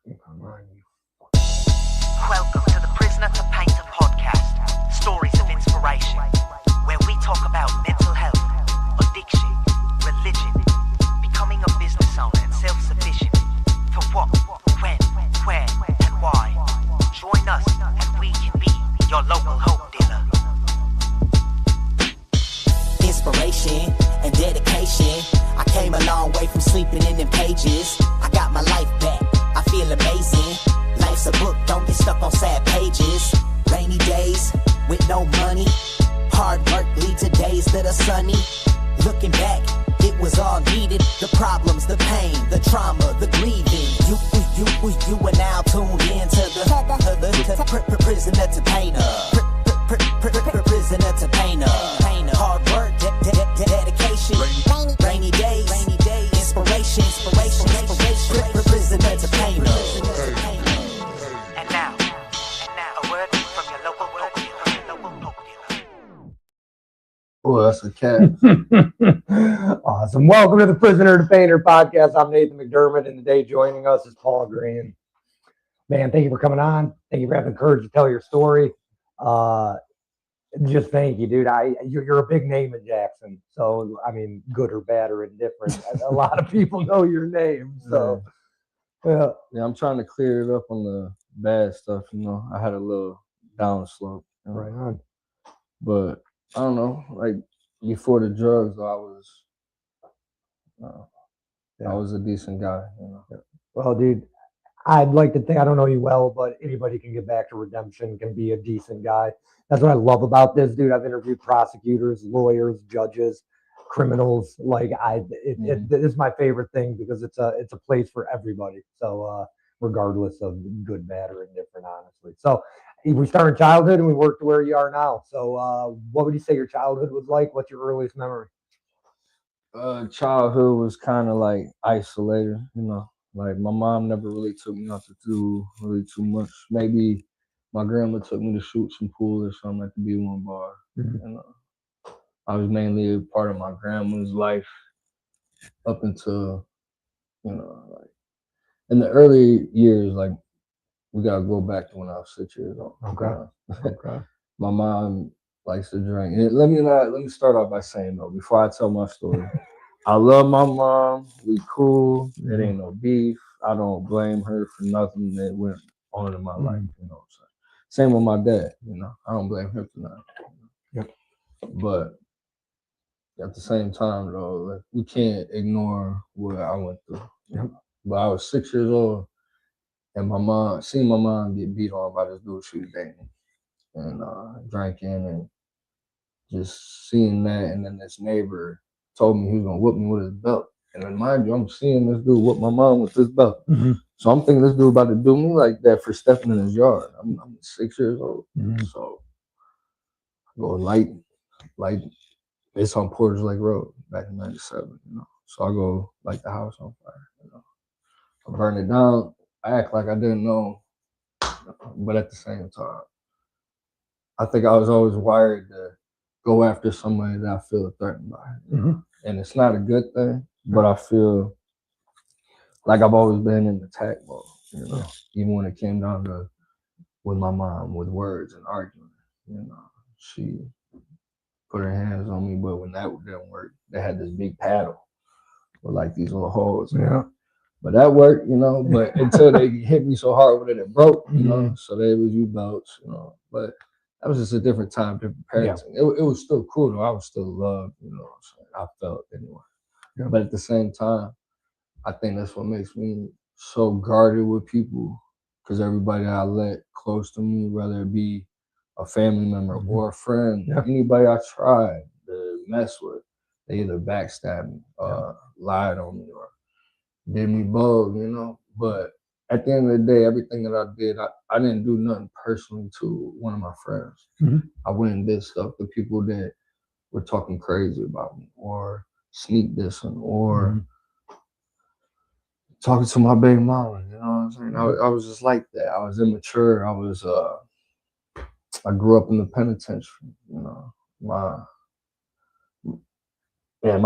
Come on, you. Welcome to the Prisoner2Painter Podcast, stories of inspiration, where we talk about mental health, addiction, religion, becoming a business owner and self-sufficient, for what, when, where, and why. Join us and we can be your local hope dealer. Inspiration and dedication. I came a long way from sleeping in them pages. I got my life back. I feel amazing. Life's a book, don't get stuck on sad pages. Rainy days with no money. Hard work lead to days that are sunny. Looking back, it was all needed. The problems, the pain, the trauma, the grieving. You are now tuned in to the Prisoner to Painter. Prisoner to Painter. Hard work, dedication. Rainy days, inspiration. Prisoner to Painter. And now, a word from your local hope dealer. Oh, that's a cat. Awesome. Welcome to the Prisoner2Painter Podcast. I'm Nathan McDermott, and today joining us is Paul Green. Man, thank you for coming on. Thank you for having the courage to tell your story. Just thank you, dude. You're a big name in Jackson. So, I mean, good or bad or indifferent. A lot of people know your name. So, yeah, I'm trying to clear it up on the bad stuff. You know, I had a little down slope. You know? Right on. But I don't know. Like before the drugs, I was a decent guy. You know. Well, dude, I'd like to think, I don't know you well, but anybody can get back to redemption, can be a decent guy. That's what I love about this, dude. I've interviewed prosecutors, lawyers, judges, criminals. Like it is my favorite thing because it's a place for everybody. So regardless of good, bad, or indifferent, honestly. So we start in childhood and we work to where you are now. So what would you say your childhood was like? What's your earliest memory? Childhood was kind of like isolated. You know, like my mom never really took me out to do really too much. Maybe my grandma took me to shoot some pool or something at the B1 bar. Mm-hmm. You know, I was mainly a part of my grandma's life up until, you know, like in the early years, like we gotta go back to when I was 6 years old. Okay. Okay. My mom likes to drink. And let me start off by saying though, before I tell my story, I love my mom. We cool. It ain't no beef. I don't blame her for nothing that went on in my life. You know what I'm saying? Same with my dad. You know, I don't blame him for nothing. Yep. But at the same time, though, like, we can't ignore what I went through. Yep. But I was 6 years old, and seeing my mom get beat on by this dude she was dating, and drinking, and just seeing that, and then this neighbor told me he was gonna whoop me with his belt. And then mind you, I'm seeing this dude whoop my mom with his belt. Mm-hmm. So I'm thinking this dude about to do me like that for stepping in his yard. I'm 6 years old. Mm-hmm. So I go light. It's on Porter's Lake Road back in '97, you know. So I go light the house on fire, you know. I burn it down. I act like I didn't know, but at the same time, I think I was always wired to go after somebody that I feel threatened by. Mm-hmm. And it's not a good thing, but I feel like I've always been in attack mode, you know, even when it came down to with my mom, with words and arguing, you know. She put her hands on me, but when that didn't work, they had this big paddle with like these little holes. Yeah. But that worked, you know, but until they hit me so hard with it, it broke, you know. So they was U-belts, you know. But that was just a different time, different parenting. Yeah. It was still cool though. I was still loved, you know. I felt anyway. Yeah. But at the same time, I think that's what makes me so guarded with people, because everybody I let close to me, whether it be a family member or a friend, anybody I tried to mess with, they either backstabbed me, lied on me, or did me both, you know. But at the end of the day, everything that I did, I didn't do nothing personally to one of my friends. Mm-hmm. I went and did stuff to people that were talking crazy about me, or sneak dissing, or talking to my baby mama, you know what I'm saying? I was just like that. I was immature. I grew up in the penitentiary, you know. My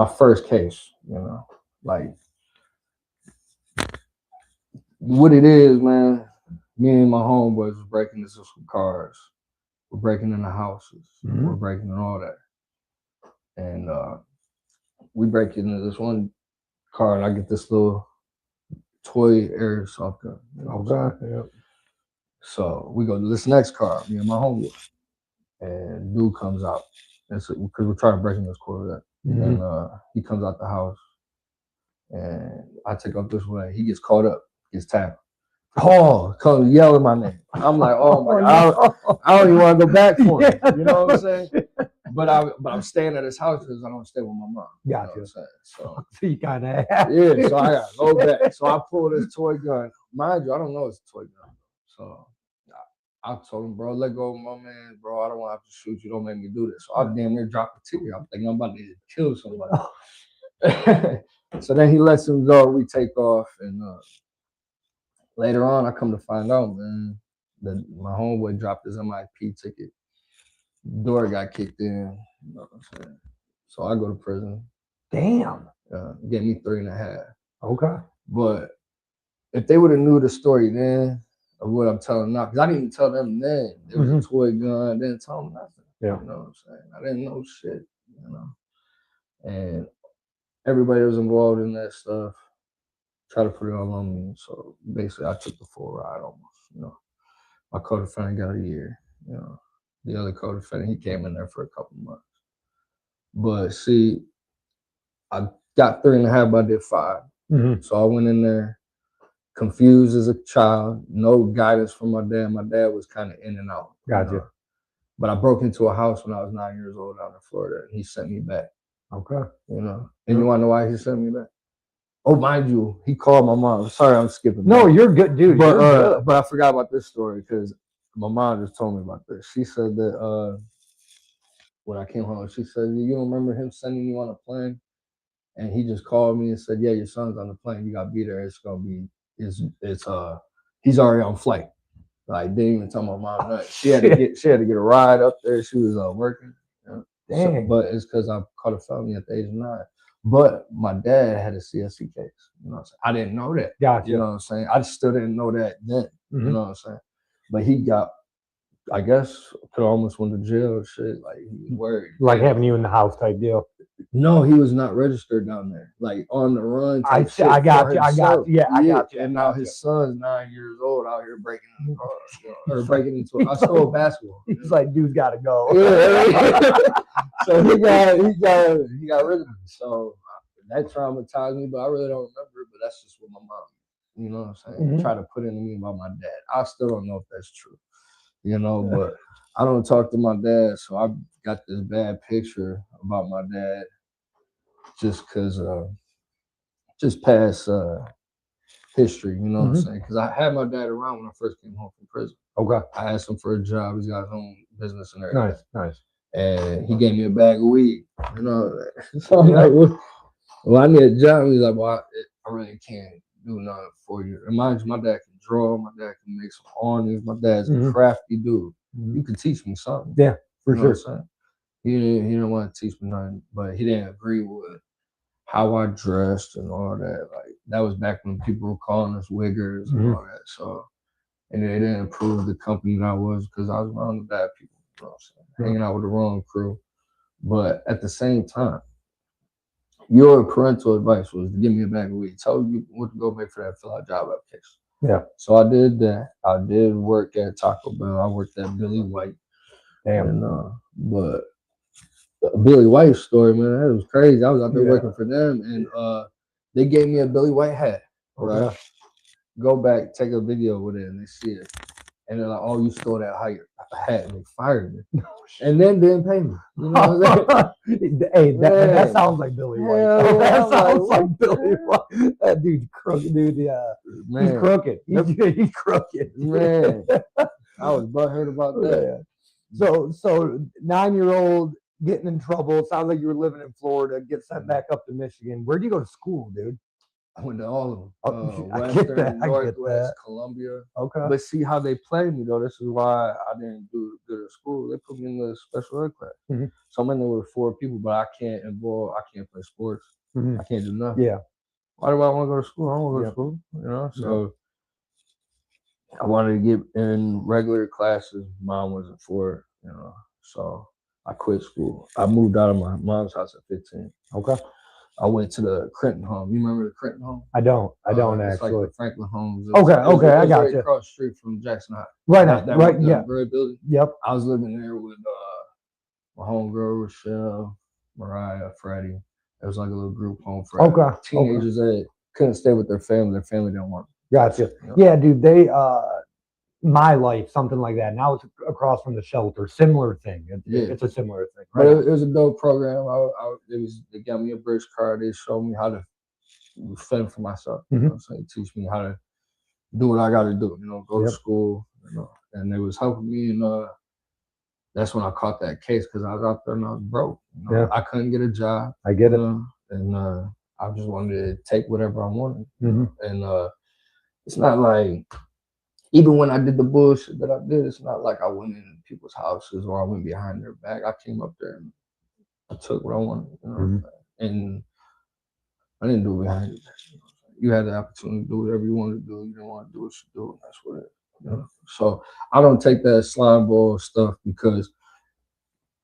first case, you know, like what it is, man. Me and my homeboys was breaking into some cars. We're breaking into houses. We're breaking in all that. And we break into this one car, and I get this little toy airsoft gun. You know Yeah. So we go to this next car, me and my homeboy. And dude comes out. Because we're trying to break into this Corvette. And he comes out the house. And I take off this way. He gets caught up, gets tackled. Oh, comes yelling my name. I'm like, oh my God, I don't even want to go back for it. You know what I'm saying? But I'm staying at his house because I don't stay with my mom. Gotcha. You know So you kind of have. Yeah, so I got to go back. So I pull this toy gun. Mind you, I don't know it's a toy gun. So I told him, bro, let go of my man, bro. I don't want to have to shoot you. Don't make me do this. So I damn near dropped a tear. I'm thinking I'm about to kill somebody. So then he lets him go. We take off, and later on, I come to find out, man, that my homeboy dropped his MIP ticket. Door got kicked in. You know what I'm saying? So I go to prison. Damn. Get me 3.5. Okay. But if they would have knew the story then of what I'm telling now, because I didn't even tell them then. It was a toy gun. I didn't tell them nothing. Yeah. You know what I'm saying? I didn't know shit. You know. And everybody that was involved in that stuff tried to put it all on me. So basically, I took the full ride almost. You know, my co-defendant got a year. You know, the other co-defendant, he came in there for a couple months. But see, I got 3.5, but I did 5. So I went in there confused as a child, no guidance from my dad. My dad was kind of in and out. Gotcha. You know? But I broke into a house when I was 9 years old out in Florida, and he sent me back. Okay. You know, and you want to know why he sent me back? Oh, mind you, he called my mom. Sorry, I'm skipping. No, you're good, dude. But I forgot about this story because my mom just told me about this. She said that when I came home, she said, "You don't remember him sending you on a plane?" And he just called me and said, "Yeah, your son's on the plane. You gotta be there. It's gonna be he's already on flight." Like, didn't even tell my mom nothing. She had to get a ride up there. She was working. You know? Dang. So, but it's because I caught a felony at the age of 9. But my dad had a CSC case. You know what I'm saying? I didn't know that. Gotcha. You know what I'm saying? I still didn't know that then. You know what I'm saying? But he got, I guess, could almost went to jail or shit. Like, he was worried. Like having you in the house type deal. No, he was not registered down there. Like on the run. I got you. Yeah, I got you. And now his son's 9 years old out here breaking into cars, you know, or breaking into. I stole basketball. He's like, dude's got to go. Yeah. So he got rid of me. So that traumatized me, but I really don't remember it. But that's just what my mom, you know what I'm saying, tried to put into me about my dad. I still don't know if that's true, you know, but I don't talk to my dad, so I got this bad picture about my dad just because, just past history, you know what I'm saying? Because I had my dad around when I first came home from prison. Okay. I asked him for a job. He's got his own business and everything. Nice. And he gave me a bag of weed, you know. So I'm like, well, I need a job. He's like, well, I really can't do nothing for you. And mind you, my dad can draw. My dad can make some awnings. My dad's a crafty dude. You can teach me something. Yeah, for sure. He didn't want to teach me nothing, but he didn't agree with how I dressed and all that. Like, that was back when people were calling us wiggers and all that. So, and they didn't approve the company that I was because I was around the bad people. You know what I'm saying? Hanging out with the wrong crew. But at the same time, your parental advice was to give me a bag of weed. Tell you what to go make for that fill-out job application. Yeah. So I did that. I did work at Taco Bell. I worked at Billy White. Damn. And, but Billy White story, man, that was crazy. I was out there working for them, and they gave me a Billy White hat. Right. Go back, take a video with it, and they see it. And they're like, "Oh, you stole that hat," and they fired me. And then didn't pay me. You know what I'm saying? Hey, that sounds like Billy White. That sounds like Billy White. That dude's crooked, dude. Yeah, man. He's crooked. He's crooked. Man, I was butthurt about that. So 9-year-old getting in trouble. Sounds like you were living in Florida. Get sent back up to Michigan. Where'd you go to school, dude? I went to all of them. I get that. Northwest, Columbia. Okay. But see how they played me, though. This is why I didn't do good at school. They put me in the special ed class. So I'm in there with 4 people, but I can't play sports. I can't do nothing. Yeah. Why do I want to go to school? I don't want to go to school. You know? So I wanted to get in regular classes. Mom wasn't for it, you know. So I quit school. I moved out of my mom's house at 15. Okay. I went to the Clinton home. You remember the Clinton home? I don't It's actually. like the Franklin homes. Okay, It was I got right you. across the street from Jackson High. Right That now, right, the yeah. red building. Yep. I was living there with my homegirl, Rochelle, Mariah, Freddie. It was like a little group home for teenagers that couldn't stay with their family. Their family didn't want them. Gotcha. You know? Yeah, dude, they my life, something like that. Now it's across from the shelter. Similar thing. It's a similar thing. Right. But it was a dope program. They got me a bridge card. They showed me how to fend for myself. You know what I'm saying? Teach me how to do what I got to do. You know, go to school. You know, and they was helping me. And that's when I caught that case because I was out there and I was broke. You know? I couldn't get a job. I get it. And I just wanted to take whatever I wanted. And it's not like, even when I did the bullshit that I did, it's not like I went in people's houses or I went behind their back. I came up there and I took what I wanted, you know, and I didn't do it behind your back. You had the opportunity to do whatever you wanted to do. You didn't want to do what you do, and that's what it. You know? So I don't take that slime ball stuff because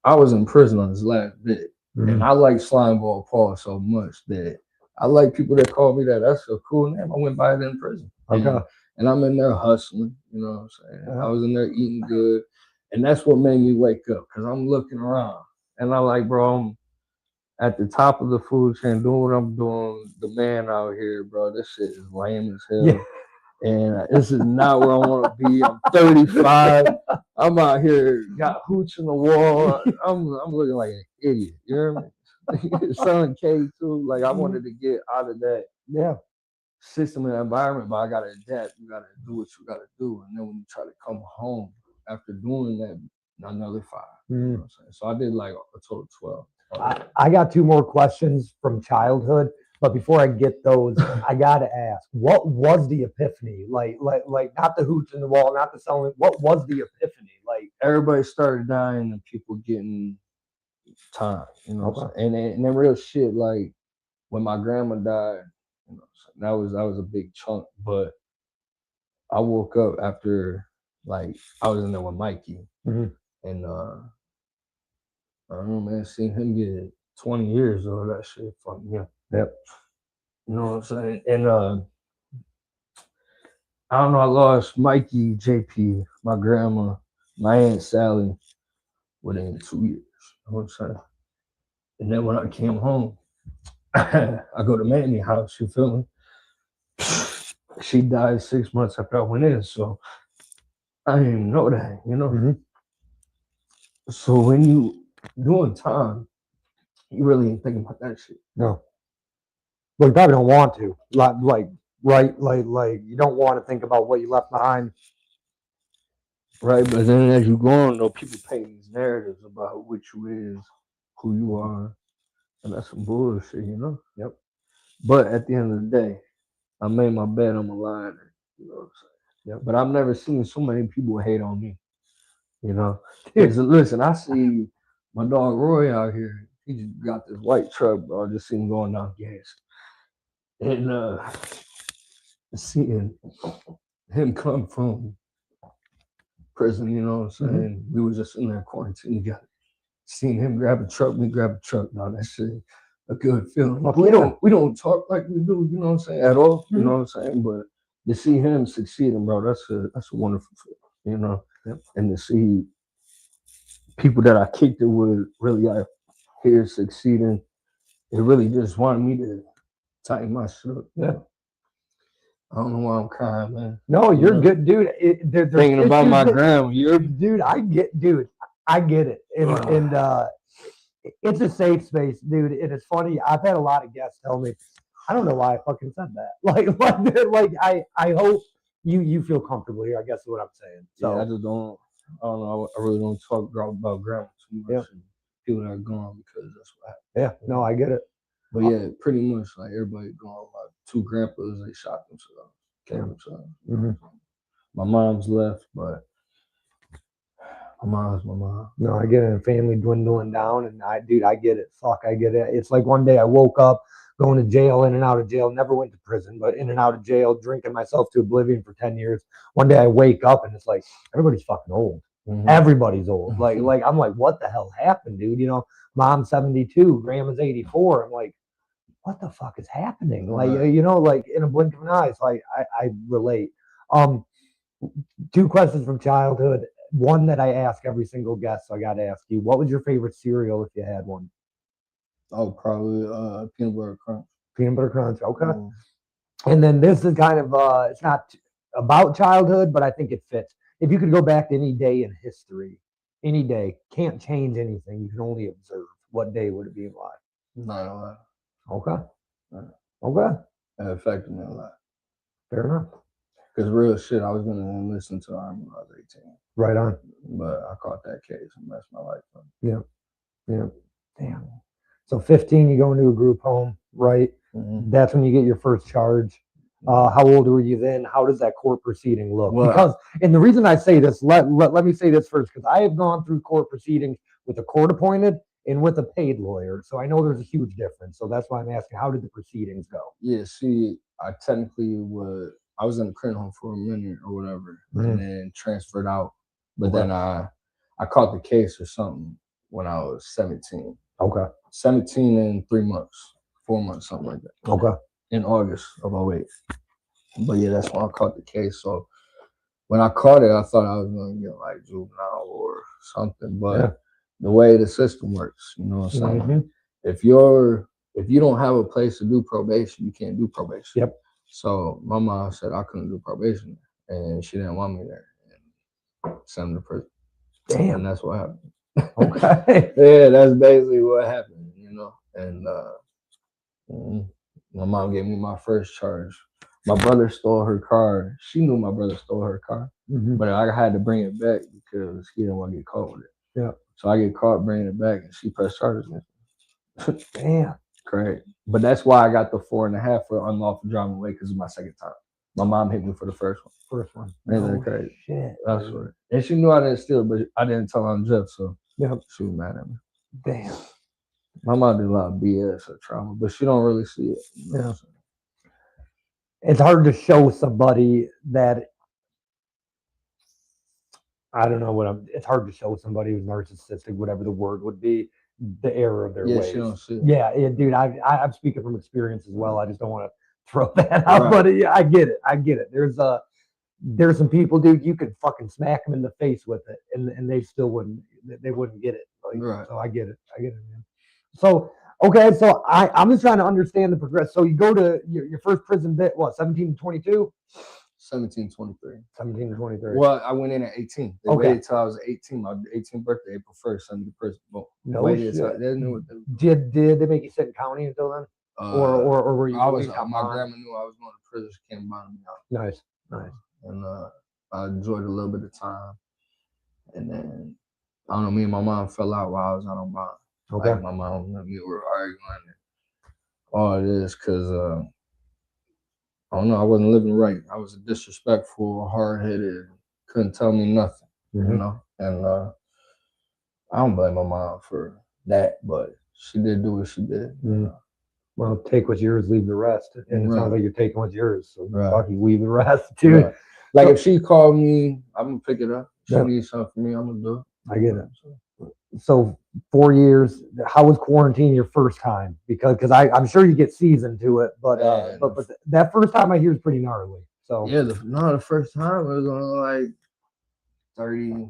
I was in prison on this last bit, and I like slime ball Paul so much that I like people that call me that. That's a cool name. I went by it in prison. Okay. And I'm in there hustling, you know what I'm saying? I was in there eating good. And that's what made me wake up because I'm looking around. And I'm like, bro, I'm at the top of the food chain doing what I'm doing. The man out here, bro, this shit is lame as hell. Yeah. And this is not where I want to be. I'm 35. I'm out here, got hooch in the wall. I'm looking like an idiot. You hear me? Selling K too. Like I wanted to get out of that. Yeah. System and environment, but I gotta adapt. You gotta do what you gotta do, and then when you try to come home after doing that, another 5. You know what I'm saying? So I did like a total of 12. I got 2 more questions from childhood, but before I get those, I gotta ask, what was the epiphany? Like not the hooch in the wall, not the selling. What was the epiphany? Like everybody started dying and people getting time, you know. And then real shit, like when my grandma died. You know, that was a big chunk, but I woke up after like I was in there with Mikey, and I don't know, man, seeing him get 20 years of that shit fucked me up. Yep. You know what I'm saying? And I don't know, I lost Mikey, JP, my grandma, my Aunt Sally within 2 years. You know what I'm saying? And then when I came home, I go to Manny's house, you feel me? She died 6 months after I went in, so I didn't even know that, you know? So when you doing time, you really ain't thinking about that shit. No. Well, you probably don't want to. Like you don't want to think about what you left behind. Right, but then as you go on, though, people paint these narratives about what you is, who you are. And that's some bullshit, you know? Yep. But at the end of the day, I made my bed, I'm a liar. You know what I'm saying? Yep. But I've never seen so many people hate on me. You know? Listen, I see my dog Roy out here. He just got this white truck, bro. I just see him going down gas. And seeing him come from prison, you know what I'm saying? We were just in there quarantined together. Seeing him grab a truck, me grab a truck, now that shit a good feeling. We don't talk like we do, you know what I'm saying, at all. You know what I'm saying? But to see him succeeding, bro, that's a wonderful feeling, you know. Yep. And to see people that I kicked it with really out here succeeding, it really just wanted me to tighten my shit up. Yeah. I don't know why I'm crying, man. No, you're good, dude. They're thinking about my grandma. Dude, I get it. And it's a safe space, dude. And it's funny. I've had a lot of guests tell me, I don't know why I fucking said that. Like I hope you feel comfortable here. I guess is what I'm saying. So yeah, I don't know. I really don't talk about grandma too much. Yeah. And people that are gone because that's what happened. Yeah, no, I get it. But yeah, pretty much like everybody gone. My 2 grandpas, they shot themselves, killed themselves. My mom's left, but My mom. No, I get it. Family dwindling down, and I get it. Fuck, I get it. It's like one day I woke up going to jail, in and out of jail. Never went to prison, but in and out of jail, drinking myself to oblivion for 10 years. One day I wake up and it's like everybody's fucking old. Mhm. Everybody's old. Like I'm like, what the hell happened, dude? You know, mom's 72, grandma's 84. I'm like, what the fuck is happening? Like, Right. you know, like in a blink of an eye. So I relate. 2 questions from childhood. One that I ask every single guest, so I got to ask you, what was your favorite cereal if you had one? Oh, probably peanut butter crunch. Peanut butter crunch. Okay. Mm. And then this is kind of it's not about childhood, but I think it fits. If you could go back to any day in history, any day, can't change anything, you can only observe, what day would it be and why? 9/11. Okay. Right. Okay. It affected me a lot. Fair enough. Because real shit, I was gonna listen to the Army when I was 18. Right on. But I caught that case and messed my life up. Yeah. Yeah. Damn. So 15, you go into a group home, right? Mm-hmm. That's when you get your first charge. How old were you then? How does that court proceeding look? Well, Because, and the reason I say this, let me say this first, because I have gone through court proceedings with a court appointed and with a paid lawyer. So I know there's a huge difference. So that's why I'm asking, how did the proceedings go? Yeah, see, I was in the crane home for a minute or whatever, and then transferred out. But then I caught the case or something when I was 17. Okay. 17 and 3 months, 4 months, something like that. Okay. In August of 08. But yeah, that's when I caught the case. So when I caught it, I thought I was going to get like juvenile or something. But the way the system works, you know what I'm saying? Mm-hmm. If you don't have a place to do probation, you can't do probation. Yep. So my mom said I couldn't do probation, and she didn't want me there, and sent me to prison. Damn. And that's what happened. Okay. Yeah, that's basically what happened, you know. And my mom gave me my first charge. My brother stole her car. She knew my brother stole her car, but I had to bring it back because he didn't want to get caught with it. Yeah. So I get caught bringing it back, and she pressed charges against me. Damn. Correct. But that's why I got the 4.5 for unlawful driving away, because it's my second time. My mom hit me for the first one. First one. Isn't that crazy? Shit. That's right. And she knew I didn't steal, but I didn't tell her on Jeff, so she was mad at me. Damn. My mom did a lot of BS or trauma, but she don't really see it. You know? It's hard to show somebody that, I don't know it's hard to show somebody who's narcissistic, whatever the word would be, the error of their ways. She don't see it. Yeah, dude, I'm speaking from experience as well. I just don't want to throw that out, but I get it. There's some people, dude, you could fucking smack them in the face with it, and they still wouldn't get it. Like, so I get it, man. So okay, so I'm just trying to understand the progress. So you go to your first prison bit, what, 17 to 22? 17 to 23. 17 to 23. Well, I went in at 18. They Okay. waited till I was 18. My 18th birthday, April 1st, sent me to prison. Boom. No shit. They knew what they were doing. Did they make you sit in county until then? Or were you? My grandma knew I was going to prison. She came buying me out. Nice. And I enjoyed a little bit of time. And then, I don't know, me and my mom fell out while I was out on bond. Okay. Like my mom and me were arguing and all this because, I don't know, I wasn't living right. I was disrespectful, hard-headed, couldn't tell me nothing, you know? And I don't blame my mom for that, but she did do what she did. Well, take what's yours, leave the rest. And it sounds like you're taking what's yours. So fuck you, leave the rest, too. Right. Like if she called me, I'm going to pick it up. She needs something from me, I'm going to do it. I get it. So 4 years, how was quarantine your first time? Because I'm sure you get seasoned to it, but that first time I hear is pretty gnarly. So yeah, the first time it was only like 30,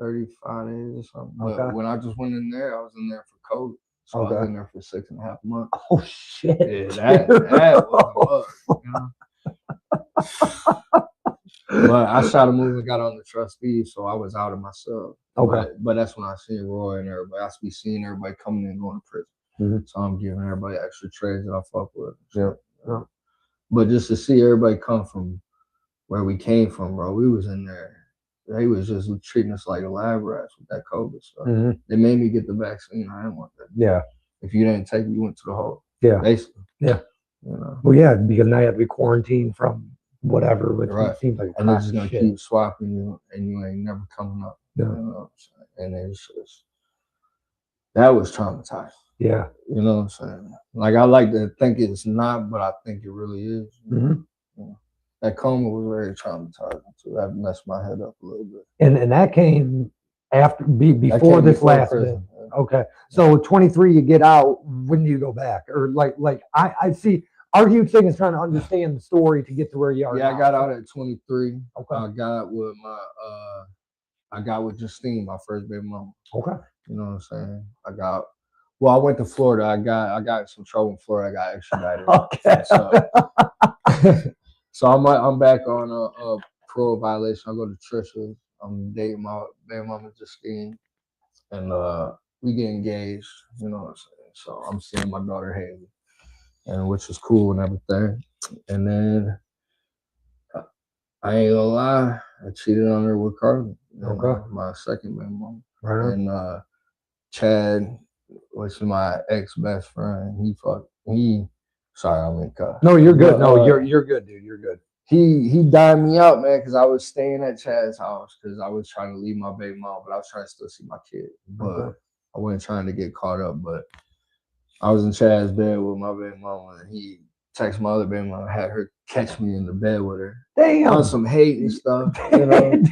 35 days or something. But when I just went in there, I was in there for COVID. So I was in there for 6.5 months. Oh shit! Yeah, that was you know? But I shot a movie and got on the trustee, so I was out of myself. Okay. But that's when I seen Roy and everybody. I be seeing everybody coming in and going to prison. So I'm giving everybody extra trays that I fuck with. Yeah. But just to see everybody come from where we came from, bro, we was in there. They was just treating us like a lab rats with that COVID stuff. They made me get the vaccine. I didn't want that. Yeah. If you didn't take it, you went to the hole. Yeah. Basically. Yeah. You know? Well, yeah, because now you have to be quarantined from whatever, which Right. seems like a And they're crock just of gonna shit. keep swapping you, and you ain't never coming up. Yeah. You know what I'm saying? And it's just, that was traumatizing. Yeah. You know what I'm saying? Like, I like to think it's not, but I think it really is. Mhm. You know? That coma was very traumatizing, so that messed my head up a little bit. And that came after That before came this before last prison. bit. Okay. So 23, you get out. When do you go back? Or like I see. Our huge thing is trying to understand the story to get to where you are. Yeah, now. I got out at 23. Okay. I got with Justine, my first baby mama. Okay. You know what I'm saying? I went to Florida. I got in some trouble in Florida. I got extradited. Okay. So I'm back on a parole violation. I go to Trisha. I'm dating my baby mama Justine, and we get engaged. You know what I'm saying? So I'm seeing my daughter Haley, and which is cool and everything. And then I ain't gonna lie, I cheated on her with Carly. Okay. My second baby mama. Right. And Chad, which is my ex best friend, sorry, I'm in cuss. No, you're good. No, you're good, dude. You're good. He died me out, man, because I was staying at Chad's house because I was trying to leave my baby mom, but I was trying to still see my kid. But I wasn't trying to get caught up. But I was in Chad's bed with my baby mama, and he texted my other baby mama, had her catch me in the bed with her. Damn. On some hate and stuff, you know.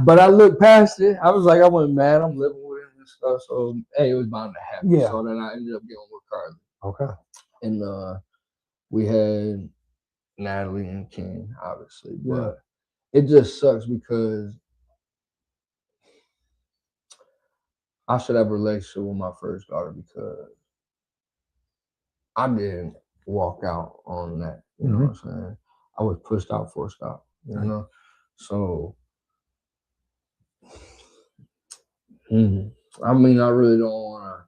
But I looked past it. I was like, I wasn't mad. I'm living with him and stuff. So hey, it was bound to happen. Yeah. So then I ended up getting with Carly. Okay. And we had Natalie and King, obviously. Yeah. But it just sucks because I should have a relationship with my first daughter because I didn't walk out on that. You know what I'm saying? I was pushed out, forced out, you know? So, I mean, I really don't want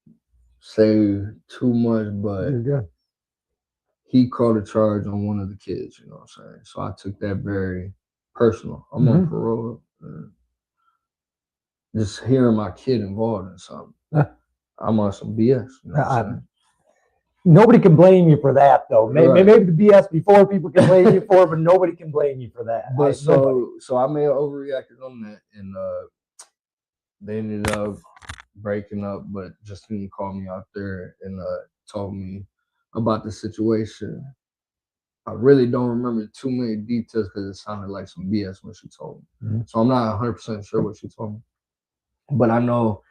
to say too much, but he called a charge on one of the kids, you know what I'm saying? So I took that very personal. I'm on parole. Just hearing my kid involved in something, I'm on some BS. You know what I'm saying? Nobody can blame you for that, though. Maybe the BS before people can blame you for, but nobody can blame you for that. But so I may have overreacted on that, and they ended up breaking up. But Justine called me out there and told me about the situation. I really don't remember too many details because it sounded like some BS when she told me. So I'm not 100% sure what she told me, but I know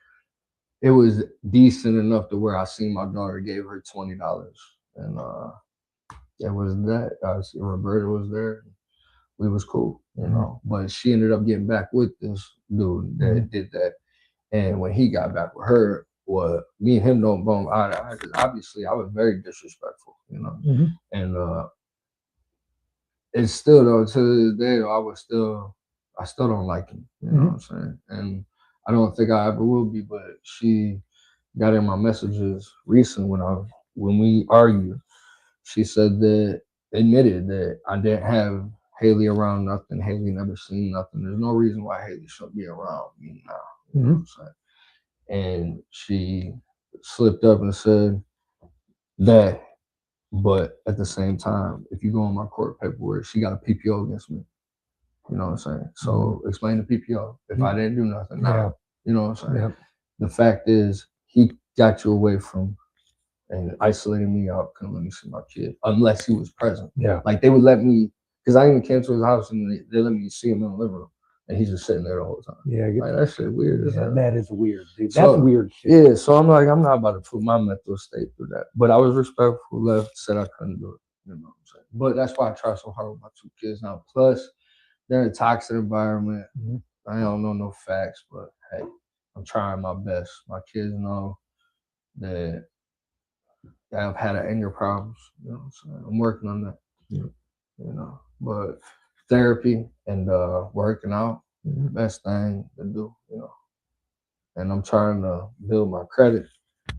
it was decent enough to where I seen my daughter gave her $20, and it was that. Roberta was there. We was cool, you know. But she ended up getting back with this dude that did that, and when he got back with her, me and him don't bone eye to eye because obviously I was very disrespectful, you know. And it's still though to this day though, I still don't like him, you know what I'm saying, and I don't think I ever will be, but she got in my messages recent when we argued. She said admitted that I didn't have Haley around nothing. Haley never seen nothing. There's no reason why Haley should be around me now. You know what I'm saying? And she slipped up and said that, but at the same time, if you go on my court paperwork, she got a PPO against me. You know what I'm saying? So explain the PPO. If I didn't do nothing, you know what I'm saying? The fact is, he got you away from and isolated me out, couldn't let me see my kid unless he was present. Yeah. Like they would let me, because I even came to his house and they let me see him in the living room. And he's just sitting there the whole time. Yeah, like, that shit weird. That is weird, dude. That's weird shit. Yeah, so I'm like, I'm not about to put my mental state through that. But I was respectful, left, said I couldn't do it. You know what I'm saying? But that's why I try so hard with my two kids now. Plus, they're in a toxic environment. I don't know no facts, but hey, I'm trying my best. My kids know that I've had anger problems. You know what I'm saying? I'm working on that. You know, but therapy and working out, best thing to do. You know, and I'm trying to build my credit,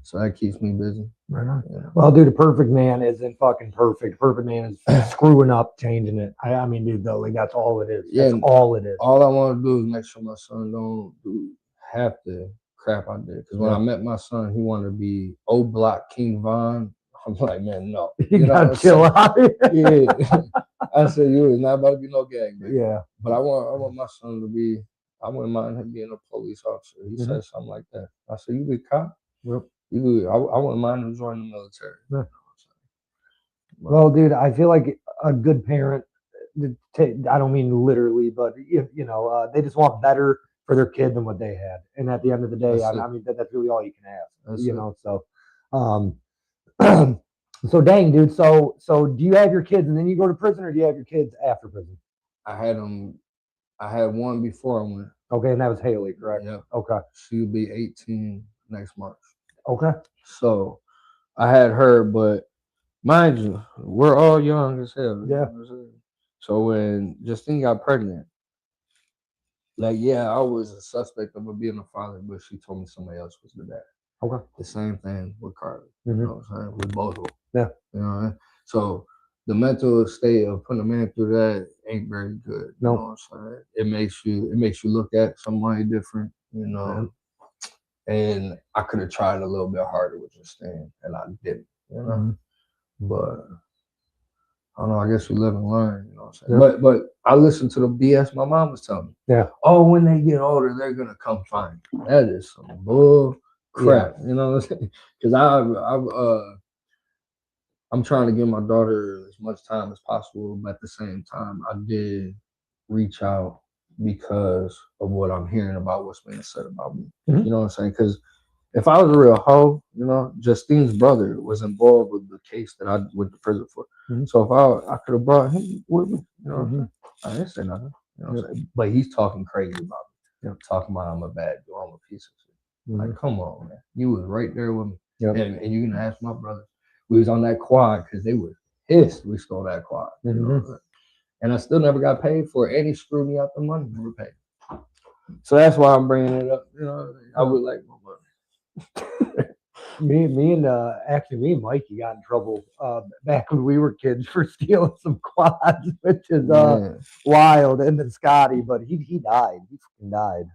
so that keeps me busy. Right on. Yeah. Well, dude, a perfect man isn't fucking perfect. Perfect man is screwing up, changing it. I mean, dude, though, like that's all it is. That's all it is. All I want to do is make sure my son don't have to crap I did. Because when I met my son, he wanted to be O-Block King Von. I'm like, man, no. You gotta chill out. Yeah. I said, you is not about to be no gang, man. Yeah. But I want my son to be. I wouldn't mind him being a police officer. He said something like that. I said, you be a cop? Yep. You good. I wouldn't mind him joining the military. Yeah. Well, dude, I feel like a good parent. I don't mean literally, but they just want better for their kid than what they had. And at the end of the day, I mean that's really all you can ask. So, so dang, dude. So do you have your kids and then you go to prison, or do you have your kids after prison? I had one before I went. Okay, and that was Haley, correct? Yeah. Okay. She'll be 18 next March. Okay. So I had her, but mind you, we're all young as hell. Yeah. So when Justine got pregnant, I was a suspect of her being a father, but she told me somebody else was the dad. Okay. The same thing with Carly. Mm-hmm. You know what I'm saying? With both of them. Yeah. You know, so the mental state of putting a man through that ain't very good. No. You know what I'm saying? It makes you look at somebody different, Yeah. And I could have tried a little bit harder with Justine, and I didn't, Mm-hmm. But I don't know, I guess we live and learn, you know what I'm saying? Yeah. But I listened to the BS my mom was telling me. Yeah. Oh, when they get older, they're gonna come find me. That is some bull crap, you know what I'm saying? Because I'm trying to give my daughter as much time as possible, but at the same time, I did reach out because of what I'm hearing about what's being said about me. Mm-hmm. You know what I'm saying? Because if I was a real hoe, Justine's brother was involved with the case that I went to prison for. Mm-hmm. So if I could have brought him with me, I didn't say nothing. You know what I'm saying? But he's talking crazy about me. Talking about I'm a bad dude, I'm a piece of shit. Mm-hmm. Like, come on, man. You was right there with me. Yep. And you can ask my brother. We was on that quad because they were pissed we stole that quad. Mm-hmm. And I still never got paid for it. And he screwed me out the money, never paid. So that's why I'm bringing it up. I would like my money. me and Mikey got in trouble back when we were kids for stealing some quads, which is wild. And then Scotty, but he died. He fucking died.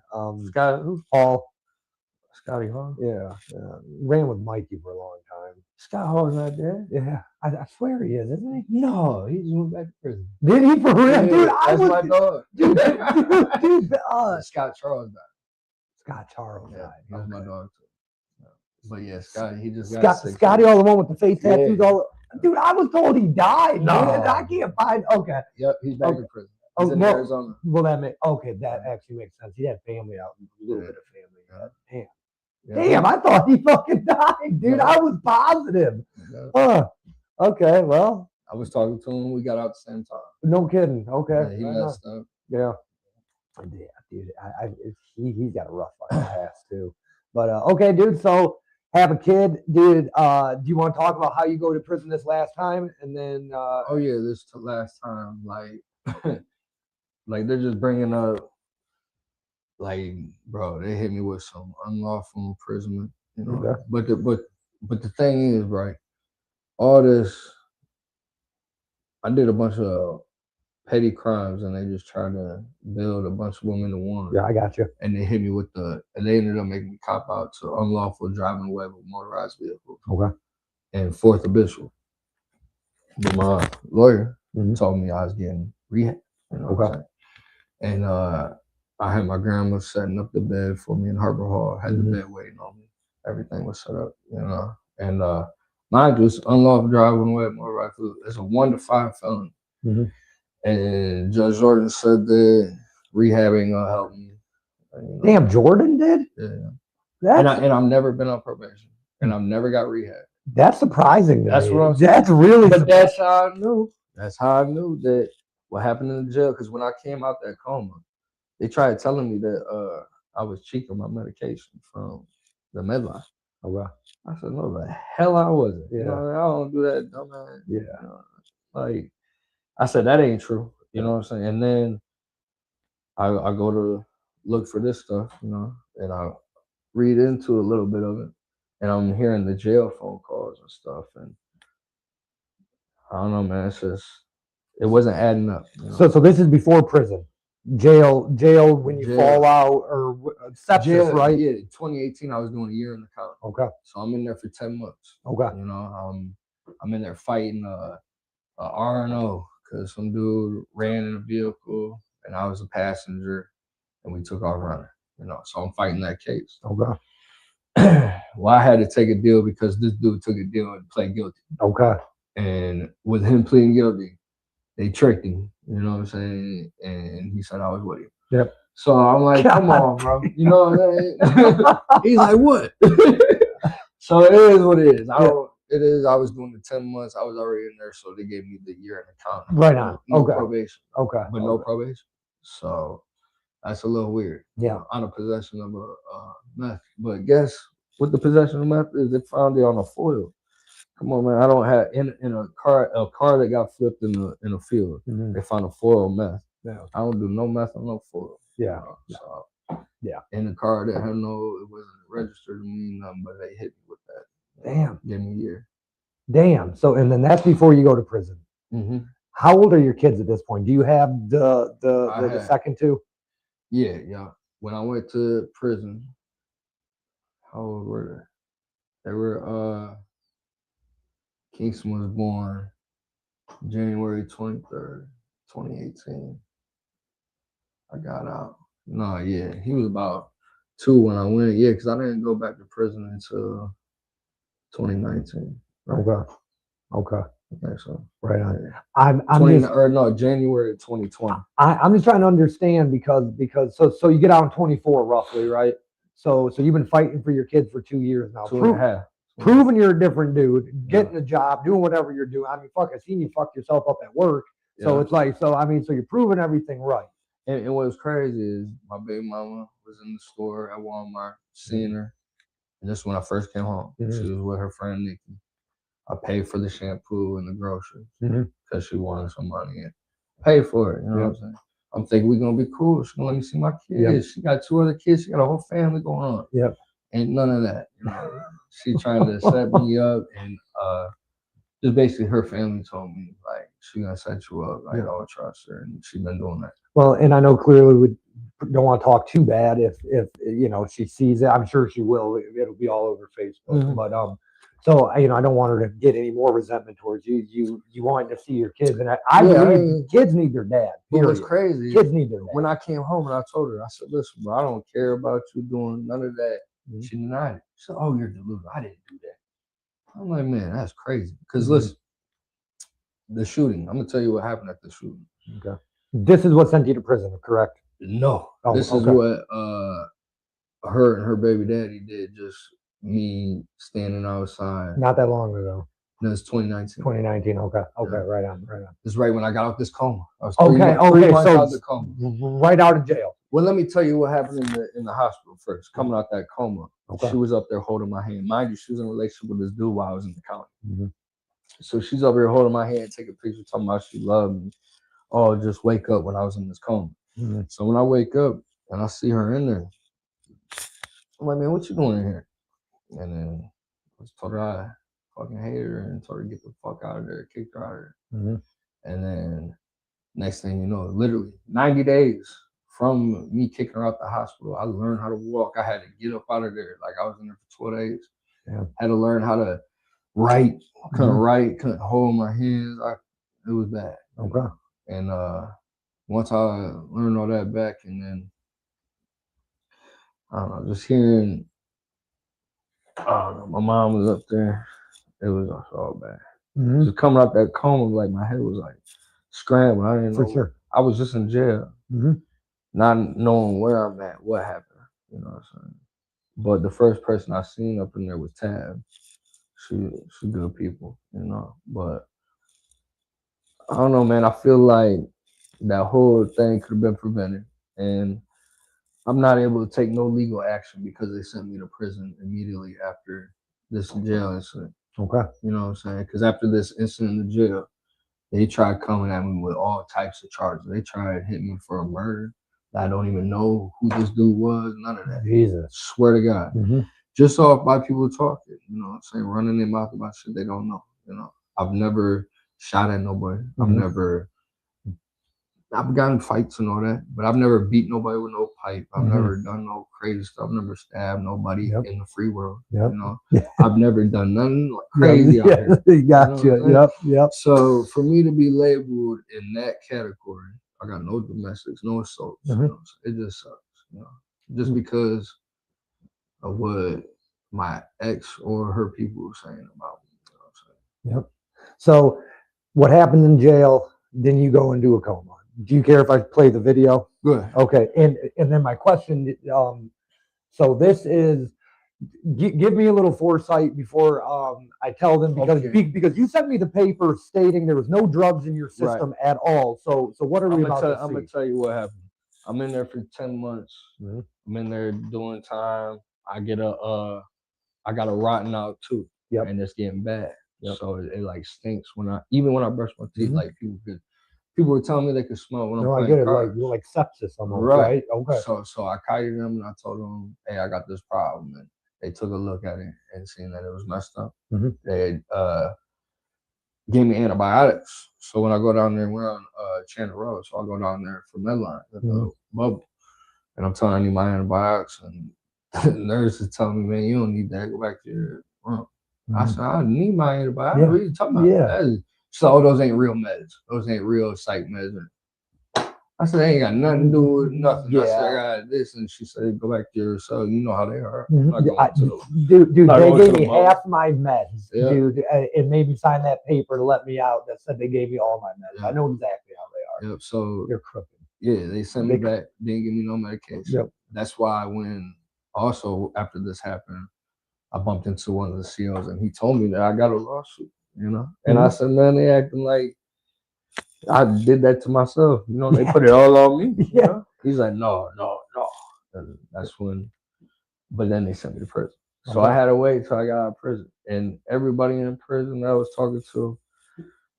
Scott, who's Paul? Scotty Hall? Yeah. Ran with Mikey for a long time. Scott Hall's not dead? Yeah. I swear he is, isn't he? No, he just went back to prison. Did he for real? Yeah, dude, that's my dog. Dude, Scott Charles died. Scott Charles died. He was my dog too. But yeah, Scotty, he just got sick. Scotty, all the one with the face tattoos. Dude, I was told he died. No, I can't find. Okay. Yep, he's back in prison. He's in Arizona. Well, that actually makes sense. He had family out, a little bit of family. Damn. Yeah. Damn, I thought he fucking died, dude. I was positive. Okay, well. I was talking to him. We got out at the same time. No kidding. Okay. Yeah, he messed up. Yeah. Yeah, dude. He's got a rough past too. But okay, dude. So have a kid, dude. Do you want to talk about how you go to prison this last time, and then? Oh yeah, this last time, like they're just bringing up. Like, bro, they hit me with some unlawful imprisonment, Okay. But the thing is, right, all this, I did a bunch of petty crimes, and they just tried to build a bunch of them into one. Yeah, I got you. And they hit me with and they ended up making me cop out to unlawful driving away with motorized vehicles. Okay. And fourth habitual. But my lawyer told me I was getting rehab. Okay. And I had my grandma setting up the bed for me in Harbor Hall, had the bed waiting on me. Everything was set up, And mind you, it's unlawful driving away with motorized vehicles. It's a 1 to 5 felony. Mm-hmm. And Judge Jordan said that rehabbing helped me. Damn, Jordan did? Yeah. And I've never been on probation. And I've never got rehab. That's surprising to That's me. what I'm saying. That's really But that's how I knew. That's how I knew that what happened in the jail. Because when I came out that coma, they tried telling me that I was cheating my medication from the Medline. Oh, wow. I said, no, the hell I wasn't. Yeah. I don't do that, dumbass. Yeah. Like, I said, that ain't true. You know what I'm saying? And then I go to look for this stuff, and I read into a little bit of it. And I'm hearing the jail phone calls and stuff. And I don't know, man. It's just, it wasn't adding up. So this is before prison. Jail when you fall out, or sepsis, jail, right? Yeah, 2018, I was doing a year in the county. Okay. So I'm in there for 10 months. Okay. I'm in there fighting a R&O because some dude ran in a vehicle and I was a passenger and we took off running, you know. So I'm fighting that case. Okay. Well, I had to take a deal because this dude took a deal and pled guilty. Okay. And with him pleading guilty, they tricked him, you know what I'm saying? And he said I was with him. Yep. So I'm like, come on, bro. You know what I'm saying? He's like, what? So it is what it is. It is. I was doing the 10 months. I was already in there, so they gave me the year in the county. Right on. No Okay. probation. Okay. But no probation. So that's a little weird. Yeah. On the possession of a meth. But guess what the possession of meth is? They found it on a foil. Come on, man. I don't have in a car that got flipped in a field. Mm-hmm. They found a foil meth. Yeah. I don't do no meth on no foil. Yeah. So yeah. In the car that had it wasn't registered to me, nothing, but they hit me with that. Damn. Give me a year. Damn. So and then that's before you go to prison. Mm-hmm. How old are your kids at this point? Do you have the second two? Yeah. When I went to prison, how old were they? They were Kingston was born January 23rd, 2018. I got out. No, yeah. He was about 2 when I went. Yeah, because I didn't go back to prison until 2019. Right? Okay. I think so. Right on. Yeah. I'm January 2020. I'm just trying to understand because so you get out in 24 roughly, right? So you've been fighting for your kids for 2 years now. 2.5. Proving you're a different dude, getting a job, doing whatever you're doing. I mean, fuck, I seen you fuck yourself up at work. So it's like, so you're proving everything right. And what was crazy is my baby mama was in the store at Walmart, seeing her. And this is when I first came home. Mm-hmm. She was with her friend Nikki. I paid for the shampoo and the groceries because she wanted some money and paid for it. You know what I'm saying? I'm thinking we're gonna be cool. She's gonna let me see my kids. Yep. She got 2 other kids. She got a whole family going on. Yep. Ain't none of that. You know? She trying to set me up, and just basically her family told me like she gonna set you up. I don't trust her, and she been doing that. Well, and I know clearly we don't want to talk too bad if you know she sees it. I'm sure she will. It'll be all over Facebook. Mm-hmm. But so I don't want her to get any more resentment towards you. You want to see your kids, and I believe kids need their dad. But what's crazy? Kids need their dad. When I came home and I told her, I said, "Listen, bro, I don't care about you doing none of that." Mm-hmm. She denied it. She said, "Oh, you're delusional. I didn't do that." I'm like, man, that's crazy. Because listen, the shooting. I'm gonna tell you what happened at the shooting. Okay. This is what sent you to prison, correct? No. This is what her and her baby daddy did. Just me standing outside. Not that long ago. No, it's 2019. 2019. Okay. Right on. It's right when I got out this coma. I was 3 months out of the coma. Right out of jail. Well, let me tell you what happened in the hospital first. Coming out that coma, she was up there holding my hand. Mind you, she was in a relationship with this dude while I was in the county. Mm-hmm. So she's up here holding my hand, taking pictures, talking about she loved me. Oh, just wake up when I was in this coma. Mm-hmm. So when I wake up and I see her in there, I'm like, man, what you doing in here? And then I just told her I fucking hated her and told her to get the fuck out of there, kicked her out of there. Mm-hmm. And then next thing you know, literally 90 days from me kicking her out the hospital, I learned how to walk. I had to get up out of there. Like I was in there for 12 days. Yeah. Had to learn how to write. Couldn't write, couldn't hold my hands. It was bad. Okay. And once I learned all that back, and then I don't know, just hearing, my mom was up there. It was all bad. Mm-hmm. Just coming out that coma, like my head was like scrambling. I didn't know. For sure. I was just in jail, not knowing where I'm at, what happened. You know what I'm saying? But the first person I seen up in there was Tab. She good people, you know. But I don't know, man. I feel like that whole thing could have been prevented, and I'm not able to take no legal action because they sent me to prison immediately after this jail incident. Okay. You know what I'm saying? Because after this incident in the jail, they tried coming at me with all types of charges. They tried to hit me for a murder. I don't even know who this dude was, none of that. Jesus. Swear to God. Mm-hmm. Just off by people talking, you know what I'm saying? Running their mouth about shit they don't know, you know. I've never shot at nobody. I've never I've gotten in fights and all that, but I've never beat nobody with no pipe. I've never done no crazy stuff. I've never stabbed nobody in the free world. You know, I've never done nothing like crazy out here. Gotcha. Yep. So for me to be labeled in that category, I got no domestics, no assaults. You know, it just sucks. You know, just because of what my ex or her people were saying about me. You know what I'm saying? Yep. So what happened in jail? Then you go into a coma. Do you care if I play the video? Good. Okay. And then my question, so this is, give me a little foresight before I tell them, because you sent me the paper stating there was no drugs in your system at all. So what are we about to see? I'm gonna tell you what happened. I'm in there for 10 months. I'm in there doing time. I got a rotten out tooth, and it's getting bad. So it like stinks when I brush my teeth. Like people were telling me they could smell when I'm playing I get it. cards. Like you're like sepsis almost, right? Okay. So I kited them and I told them, hey, I got this problem, and they took a look at it and seen that it was messed up. They gave me antibiotics. So when I go down there, we're on Chandler Road, so I go down there for Medline, the bubble, and I'm telling them I need my antibiotics, and the nurse is telling me, man, you don't need that. Go back to your room. I said, I need my antibiotics. What are you talking about? So those ain't real meds. Those ain't real psych meds. I said, they ain't got nothing to do with nothing. I said, I got this. And she said, go back to your cell. You know how they are. Dude, they gave me half my meds, dude. It made me sign that paper to let me out that said they gave me all my meds. I know exactly how they are. So you're crooked. Yeah, they sent me back. Didn't give me no medication. That's why when also after this happened, I bumped into one of the COs and he told me that I got a lawsuit, you know? And I said, man, they acting like I did that to myself. You know, they put it all on me. You know? He's like, no. And that's when, but then they sent me to prison. So I had to wait till I got out of prison. And everybody in prison that I was talking to,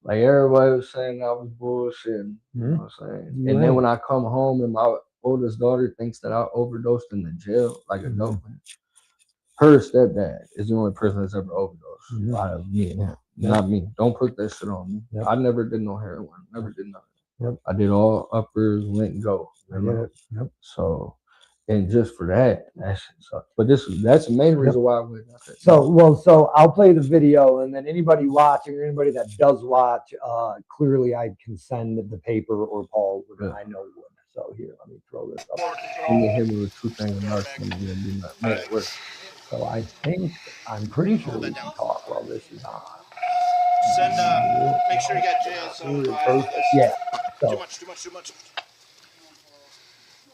like everybody was saying I was bullshitting. You know what I'm saying? And then when I come home and my oldest daughter thinks that I overdosed in the jail, like a dope man. Her stepdad is the only person that's ever overdosed out of me and him. Not me. Don't put that shit on me. I never did no heroin. Never did nothing. I did all uppers, went and go. You know? So, and just for that shit sucks. But that's the main reason why I went. So I'll play the video, and then anybody watching or anybody that does watch, clearly I can send the paper or Paul, I know would. So here, let me throw this up. You can hit me with 2 things and nothing. So I'm pretty sure we can talk while this is on. Make sure you got jail. Yeah. So, Too much.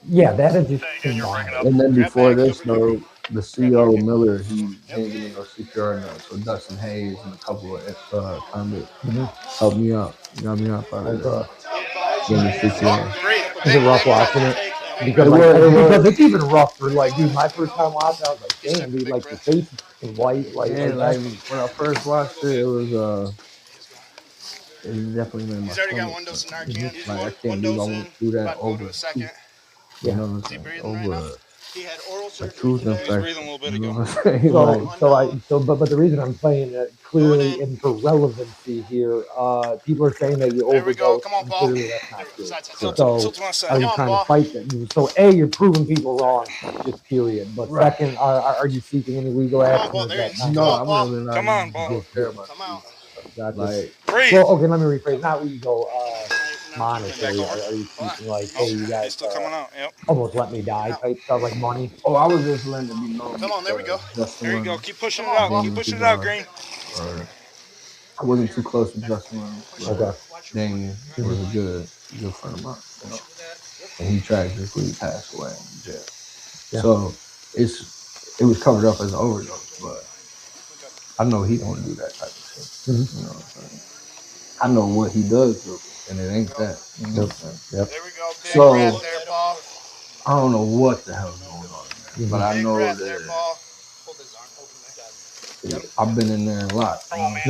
Yeah, that is just. And then before this, though, the CO Miller, he didn't give me no CPR now. So Dustin Hayes and a couple of convicts helped me out. Got me out out of there. Gave me CPR. Is it rough watching it? Because it's even rough for like, dude, my first time watching, I was like, damn, dude, like the face is white. Like when I first watched it, it was definitely made my already got one dose of Narcan. Like I can't believe I went through that over a second. You know what I'm saying? Over he had oral surgery. Tooth infection. Breathing a little bit ago. But the reason I'm playing it clearly and for relevancy here, people are saying that you overdose. Come on, Paul. Clearly that's not good. So are you trying to fight that? So A, you're proving people wrong, just period. But second, are you seeking any legal action? No, I'm really not. Come on, Paul. Come out. Like, well, okay, let me rephrase. Not legal. Monetary. Are you speaking like, hey, you guys still coming out? Yep. Almost let me die type stuff, like money? Oh, I was just letting it be known. Come on, there we go. There you go. Keep pushing it out. Keep pushing it out, Green. I wasn't too close with Justin. Okay. Damien was a good friend of mine. You know? And he tragically passed away in jail. So it was covered up as an overdose, but I know he don't do that type of shit. You know what I'm saying? I know what he does do. And it ain't that. You know what I'm saying? There we go. Big so, there, Paul. I don't know what the hell's going on, but I know that I've been in there a lot. I've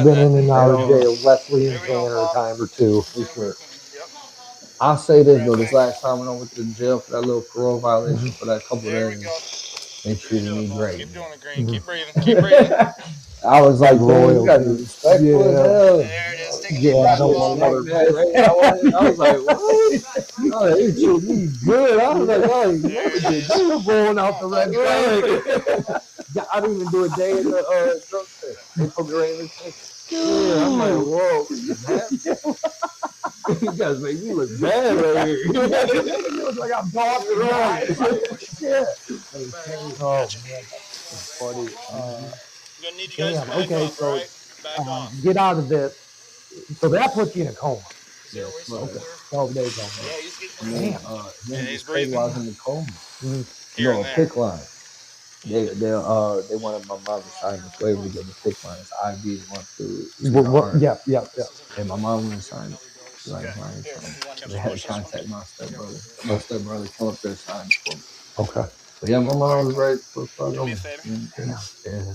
been in and out of jail, Wesley and Tanner a time or two. I'll say this though, this last time when I went to jail for that little parole violation for that couple days, they treated me great. Keep doing it, Green. Keep breathing. Keep breathing. I was like, royal. There it is. Yeah, I don't want I was like, what? Oh, they treat me good. I was like, oh, you never did that. You're blowing out the red carpet. I didn't even do a day in the drugstore. They put me right in the tank. Yeah, I'm like, whoa. You guys make me look bad right here. You look like I'm talking right. Shit. Oh, man. That's funny. I'm gonna need you guys to back Okay, up, so right? Back off. get out of this. So that puts you in a coma. Yeah, Okay. 12 days on Yeah, that. he's getting Damn. And he's breathing. I was in the coma. Here No, and there. pick line. They wanted my mom to sign this waiver to get the pick line. It's IV to run through. Yeah. And my mom wouldn't sign it. She's like, they had to contact my stepbrother. My stepbrother come up there and sign it for me. Okay. But yeah, my mom was right for Do me a favor. Yeah.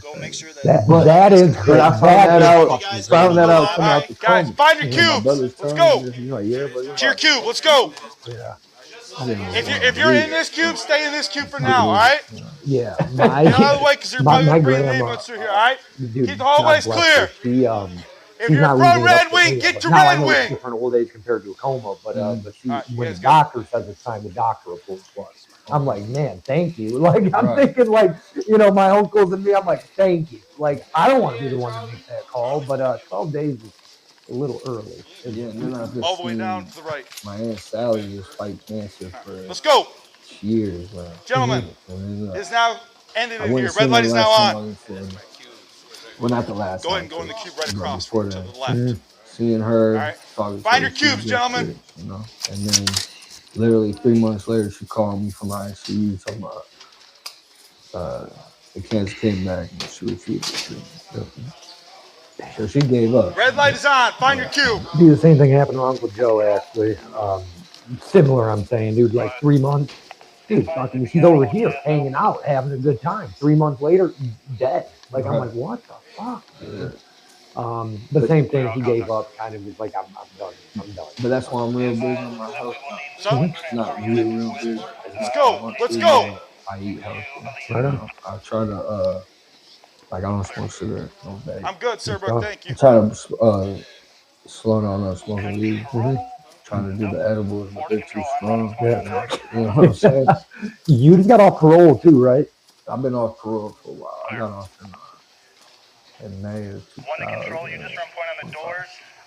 Go make sure that. That is But I found that out coming out the Guys, coma. find your My cubes. brother's Let's telling go. me, he's like, yeah, but To your cube. Let's go. Yeah. If you're in this cube, stay in this cube for now. All right. Yeah. Get out of the way, because you're probably gonna bring the grandma, ambulance through here. All right. Dude, Keep the hallways God bless her. clear. If you're from Red Wing, get to Red Wing. Different old age compared to a coma, but she, All right, when guys the go. doctor says it's time, the doctor reports plus. I'm like, man, thank you. Like, I'm Right. thinking, like, my uncles and me. I'm like, thank you. Like, I don't want to be the one to make that call, but 12 days is a little early. Yeah, and then I just All the way seen down to the right. my Aunt Sally was fighting cancer for Let's go, years, man. gentlemen. And then, It's now ended I in went here. and seen Red light her is last now time I on. was in- Well, not the last Go ahead time, and go in the cube right but across before to that. the left. Seeing her, All right. talking Find to your her, cubes, she was gentlemen. good, And then, literally 3 months later, she called me from ICU talking about the cancer came back and she refused the treatment. So she gave up. Red light is on. Find your cube. Dude, the same thing happened to Uncle Joe, actually. Similar, I'm saying, dude, like 3 months. Dude, fucking, he's over here hanging out, having a good time. 3 months later, dead. Like, I'm like, what the fuck? Yeah. The same thing, he gave up, kind of was like, I'm done. I'm done. But that's why I'm real big on my health. So, Not real big. let's go. Let's go. I eat healthy. Right on. I try to, like, I don't smoke cigarettes, no bag. I'm good, sir, bro. Thank I you. try to slow down on smoking weed. Trying to do the edibles, but they're too strong. Yeah. You know what I'm saying? You just got off parole, too, right? I've been off parole for a while. I got off in May of 2000.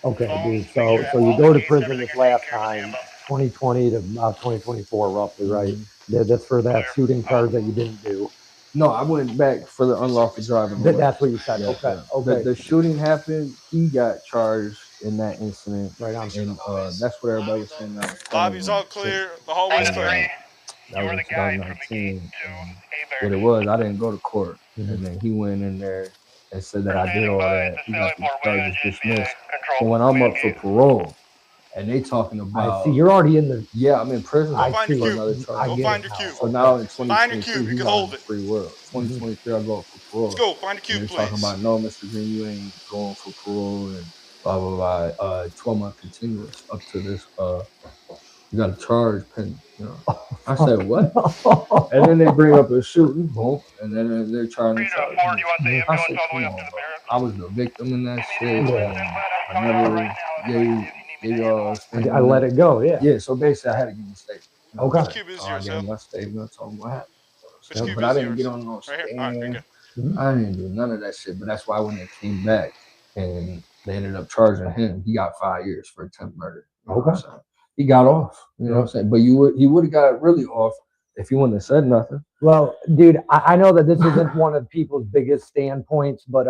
Okay, dude. So you go to prison this last time, 2020 to 2024, roughly, right? Yeah, that's for that shooting charge that you didn't do. No, I went back for the unlawful driving. That's what you said. Yeah, Okay. yeah. Okay. The shooting happened. He got charged in that incident. Right on. And that's what everybody was saying. Lobby's all clear. The hallway's clear. That was 2019. What it was, I didn't go to court. And then he went in there and said that I did all that. He got the charges dismissed. So when I'm up for parole, and they talking about, I see. You're already in the. yeah, I'm in prison. I Find see. your another cube. charge. Go find your cube. So now in Find your 2022, cube. You he's can out hold in the it. free world. 2023, I go up for parole. Let's go. Find your And cube, they're talking please. about, no, Mr. Green, you ain't going for parole and blah, blah, blah. 12-month continuous up to this. You got a charge pending. I said, what? And then they bring up a shooting, boom, and then they're trying to charge me. I said, come on, bro. I was the victim in that shit. I never gave y'all. I let it go. Yeah. Yeah, so basically I had to give a statement. Okay. Which cube is I yours, gave sir? my statement. I told them what happened. Which cube But I is didn't yours? get on no Right here? All right, very stand. good. I didn't do none of that shit. But that's why when they came back and they ended up charging him, he got 5 years for attempted murder. You know what I'm saying? He got off. You know what I'm saying? But he would have got really off if he wouldn't have said nothing. Well, dude, I know that this isn't one of people's biggest standpoints, but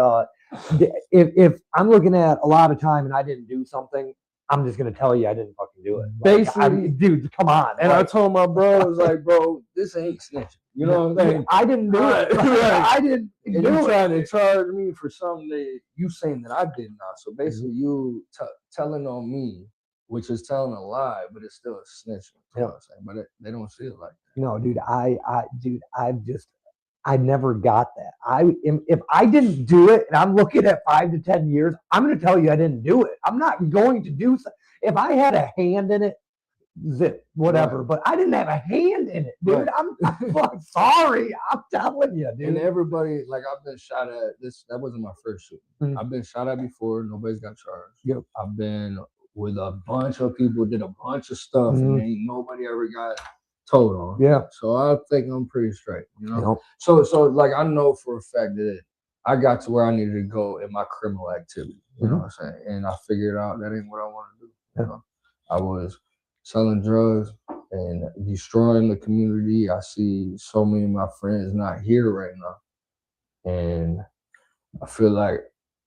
if I'm looking at a lot of time and I didn't do something, I'm just gonna tell you I didn't fucking do it. Basically, dude, come on. And I told my bro, I was like, bro, this ain't snitching. You know what I'm saying? I didn't do it. I didn't And do you it. trying to charge me for something that you saying that I did not. So basically, you telling on me, which is telling a lie, but it's still a snitching. You know what I'm saying? But they don't see it like that. No, dude, I never got that. If I didn't do it and I'm looking at 5 to 10 years, I'm going to tell you I didn't do it. I'm not going to do so. If I had a hand in it, zip, whatever. Right. But I didn't have a hand in it, dude. Right. I'm fucking sorry. I'm telling you, dude. And everybody, like, I've been shot at. That wasn't my first shooting. I've been shot at before. Nobody's got charged. Yep. I've been with a bunch of people, did a bunch of stuff, and ain't nobody ever got told on. Yeah. So I think I'm pretty straight, you know. Yep. So like, I know for a fact that I got to where I needed to go in my criminal activity. You know what I'm saying? And I figured out that ain't what I want to do. You know? I was selling drugs and destroying the community. I see so many of my friends not here right now. And I feel like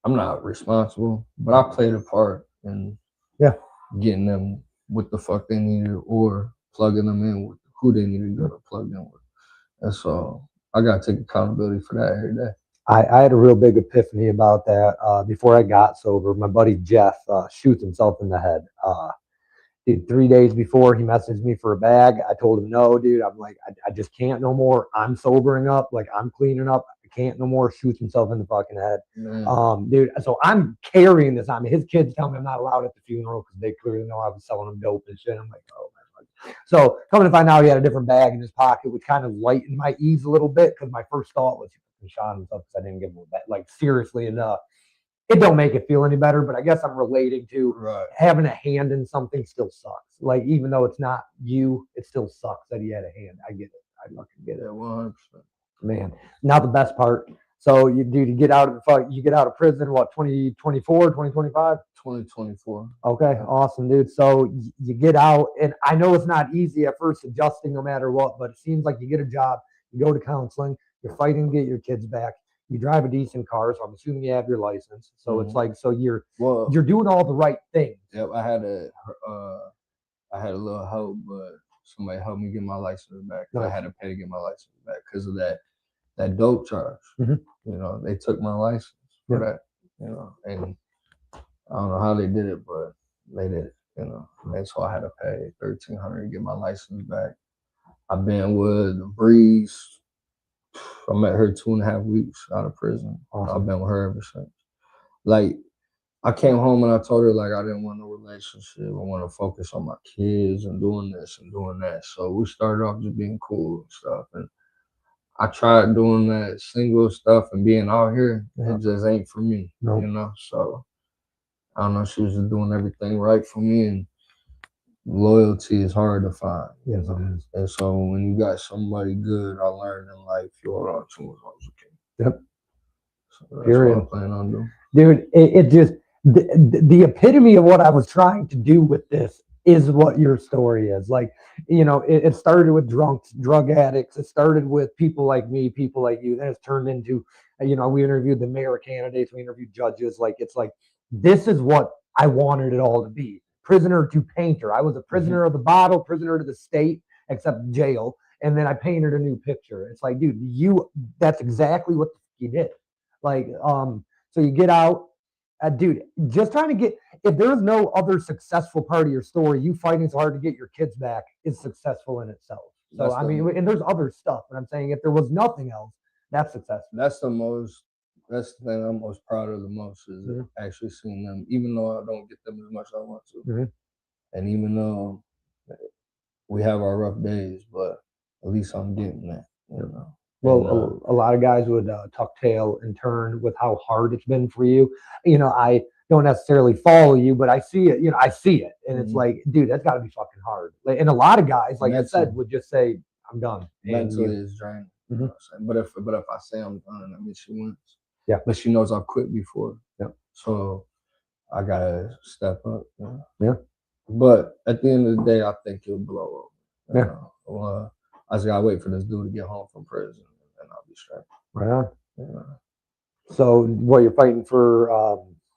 I'm not responsible, but I played a part in getting them what the fuck they needed or plugging them in with who they needed to go to plug in with. And so I got to take accountability for that every day. I had a real big epiphany about that before I got sober. My buddy Jeff shoots himself in the head. Dude, 3 days before, he messaged me for a bag. I told him, no, dude. I'm like, I just can't no more. I'm sobering up. Like, I'm cleaning up. I can't no more. Shoots himself in the fucking head. Dude, so I'm carrying this on me. His kids tell me I'm not allowed at the funeral because they clearly know I was selling them dope and shit. I'm like, oh, my God. So coming to find out he had a different bag in his pocket, which kind of lightened my ease a little bit because my first thought was he shot himself because I didn't give him a bag. Like, seriously enough. It don't make it feel any better, but I guess I'm relating to having a hand in something still sucks. Like, even though it's not you, it still sucks that he had a hand. I get it. I fucking get it. 100%. Man, now the best part. So you get out of prison, what, 2024, 2025? 2024. Okay, awesome, dude. So you get out, and I know it's not easy at first adjusting no matter what, but it seems like you get a job, you go to counseling, you're fighting to get your kids back. You drive a decent car, so I'm assuming you have your license. So it's like, so you're doing all the right things. Yep, I had a little help, but somebody helped me get my license back. I had to pay to get my license back because of that dope charge. You know, they took my license for that. You know, and I don't know how they did it, but they did it. You know, and so I had to pay $1,300 to get my license back. I've been with Breeze. I met her 2.5 weeks out of prison. Awesome. I've been with her ever since. Like, I came home and I told her, like, I didn't want no relationship. I want to focus on my kids and doing this and doing that. So we started off just being cool and stuff. And I tried doing that single stuff and being out here. It just ain't for me, you know? So, I don't know. She was just doing everything right for me. And loyalty is hard to find. Yes, it is. And so when you got somebody good, I learned in life, you hold on to as long as you can. Yep. So that's what I'm planning on doing. Dude, it just, the epitome of what I was trying to do with this is what your story is. Like, you know, it started with drunks, drug addicts. It started with people like me, people like you. Then it's turned into, you know, we interviewed the mayor candidates, we interviewed judges. Like, it's like, this is what I wanted it all to be. Prisoner2Painter. I was a prisoner of the bottle, prisoner to the state, except jail. And then I painted a new picture. It's like, dude, that's exactly what you did. Like, so you get out, dude, just trying to get, if there's no other successful part of your story, you fighting so hard to get your kids back is successful in itself. So, I mean, and there's other stuff, but I'm saying if there was nothing else, that's successful. That's the thing I'm most proud of the most is actually seeing them, even though I don't get them as much as I want to. And even though we have our rough days, but at least I'm getting that, you know. Well, a lot of guys would tuck tail and turn with how hard it's been for you. You know, I don't necessarily follow you, but I see it, you know, I see it. And it's like, dude, that's got to be fucking hard. Like, and a lot of guys, like I said, would just say, I'm done. Mentally it's draining. You know what I'm saying? But if I say I'm done, I mean, she wins. Yeah, but she knows I've quit before. Yeah, so I gotta step up. You know? Yeah, but at the end of the day, I think it'll blow up. Yeah, I just gotta wait for this dude to get home from prison, and I'll be straight. Right on. Yeah. So, what you're fighting for?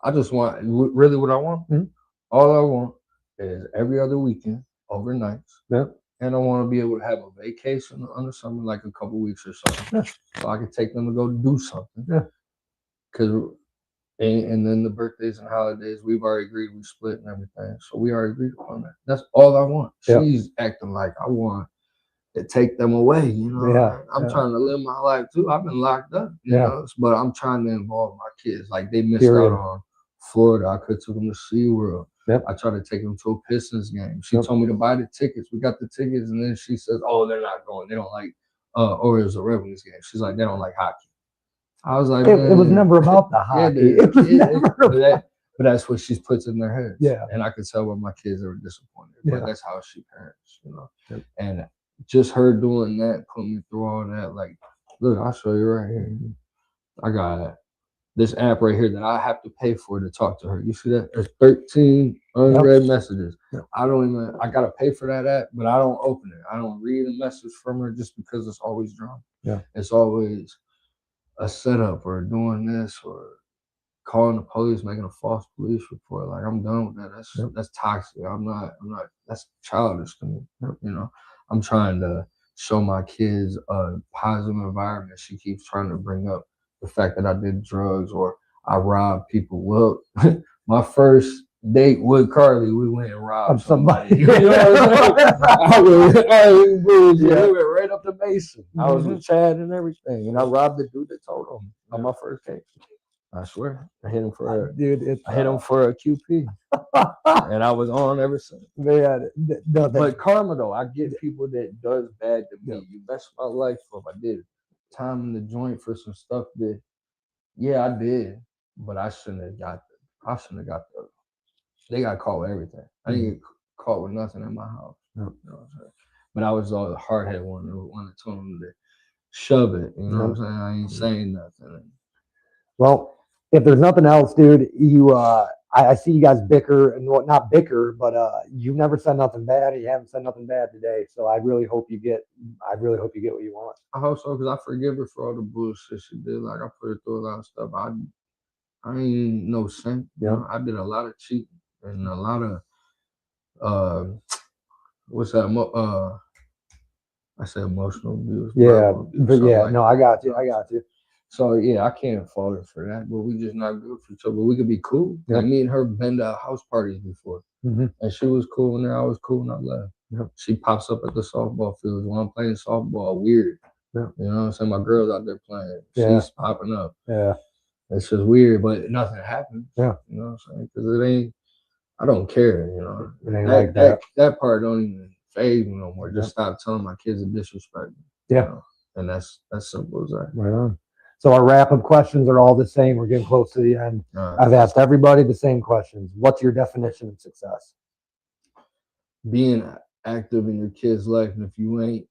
I just want really what I want. All I want is every other weekend, overnights. Yeah. And I want to be able to have a vacation under summer, like a couple weeks or something, so I can take them to go do something. Yeah. And then the birthdays and holidays, we've already agreed we split and everything. So we already agreed upon that. That's all I want. Yep. She's acting like I want to take them away, you know. Yeah. I'm trying to live my life too. I've been locked up, you know, but I'm trying to involve my kids. Like they missed out on Florida. I could have took him to SeaWorld. Yep. I tried to take him to a Pistons game. She Yep. told me to buy the tickets. We got the tickets, and then she says, "Oh, they're not going. They don't like or it was a Red Wings game." She's like, "They don't like hockey." I was like, it was never about the hockey. But that's what she's puts in their heads. Yeah. And I could tell when my kids are disappointed. Yeah. But that's how she parents, you know. Yep. And just her doing that put me through all that. Like, look, I'll show you right here. I got this app right here that I have to pay for to talk to her. You see that? There's 13 unread messages. Yep. I gotta pay for that app, but I don't open it. I don't read a message from her just because it's always drama. Yeah. It's always a setup or doing this or calling the police, making a false police report. Like, I'm done with that. That's toxic. I'm not, that's childish to me. You know, I'm trying to show my kids a positive environment. She keeps trying to bring up the fact that I did drugs or I robbed people. Well, my first date with Carly, we went and robbed somebody. You know what I'm saying? We went right up to Mason. I was with Chad and everything, and I robbed the dude that told him on my first date. I swear, I hit him for a QP, and I was on ever since. Man, but karma though, I get people that does bad to me. You messed my life up. I did time in the joint for some stuff that, yeah, I did, but I shouldn't have got the. They got caught with everything. I didn't get caught with nothing in my house. You know what I'm saying? But I was all the hard-headed one that told them to shove it. You know what I'm saying? I ain't saying nothing. Well, if there's nothing else, dude, I see you guys bicker and not bicker, but you've never said nothing bad. And you haven't said nothing bad today. So I really hope you get what you want. I hope so, because I forgive her for all the bullshit she did. Like, I put her through a lot of stuff. I ain't no saint. Yeah. You know? I did a lot of cheating and a lot of what's that? I said emotional abuse. Yeah, but yeah, like, no, I got you. So yeah, I can't fault her for that, but we just not good for each other. But we could be cool. Yeah. Like, me and her been to house parties before, and she was cool, and then I was cool, and I left. Yeah. She pops up at the softball fields when I'm playing softball. Weird. Yeah. You know what I'm saying? My girl's out there playing. Yeah. She's popping up. Yeah. It's just weird, but nothing happens. Yeah. You know what I'm saying? Because it ain't. I don't care. You know. It ain't like that. That part don't even phase me no more. Just stop telling my kids to disrespect me. Yeah. You know? And that's simple as that. Right on. So our wrap-up questions are all the same. We're getting close to the end. I've asked everybody the same questions. What's your definition of success? Being active in your kid's life, and if you ain't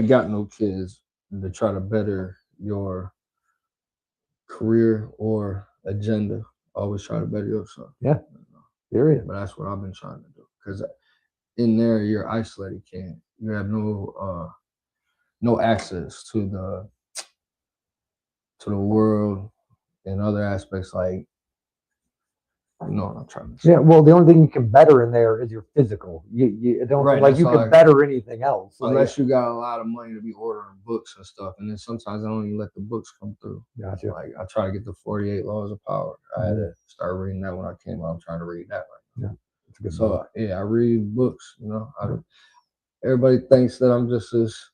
got no kids, to try to better your career or agenda, always try to better yourself. Yeah. Period. But that's what I've been trying to do. Because in there, you're isolated, you have no access to the world and other aspects, like, you know what I'm trying to say. Yeah, well, the only thing you can better in there is your physical. You don't like you can better anything else. Unless you got a lot of money to be ordering books and stuff. And then sometimes I don't even let the books come through. Gotcha. Like, I try to get the 48 Laws of Power. I had to start reading that when I came out. I'm trying to read that right now. Yeah, it's a good book. Yeah, I read books, you know. Everybody thinks that I'm just this.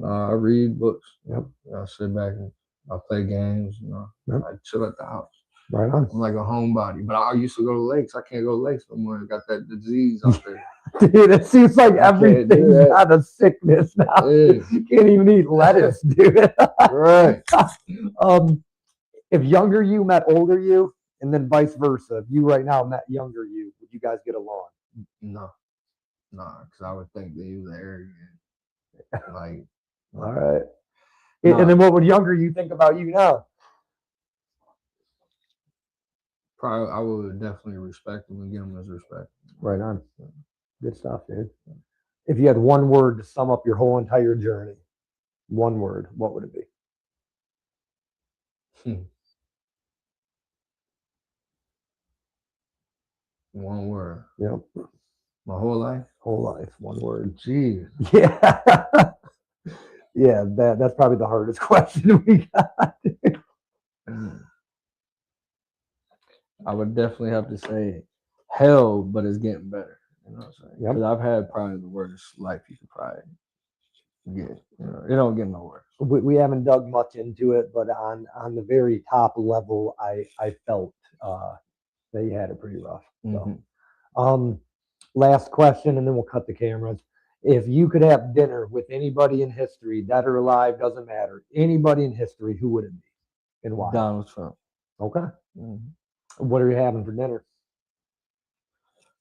I read books. Yep. You know, I sit back and I play games, you know. Yep. I chill at the house. Right on. I'm like a homebody, but I used to go to lakes. I can't go to lakes no more. I got that disease out there. Dude, it seems like everything's got a sickness now. You can't even eat lettuce, dude. Right. If younger you met older you, and then vice versa, if you right now met younger you, would you guys get along? No, because I would think that he was arrogant. Like, all right. And then what would younger you think about you now? Probably, I would definitely respect him and give him his respect. Right on. Good stuff, dude. If you had one word to sum up your whole entire journey, one word, what would it be? One word. Yep. My whole life? Whole life, one word. Jeez. Yeah. Yeah, that's probably the hardest question we got. I would definitely have to say hell, but it's getting better. You know what I'm saying? Because I've had probably the worst life you could probably get. You know, it don't get no worse. We haven't dug much into it, but on the very top level, I felt They had it pretty rough. So. Last question, and then we'll cut the cameras. If you could have dinner with anybody in history, dead or alive, doesn't matter. Anybody in history, who would it be and why? Donald Trump. Okay. What are you having for dinner?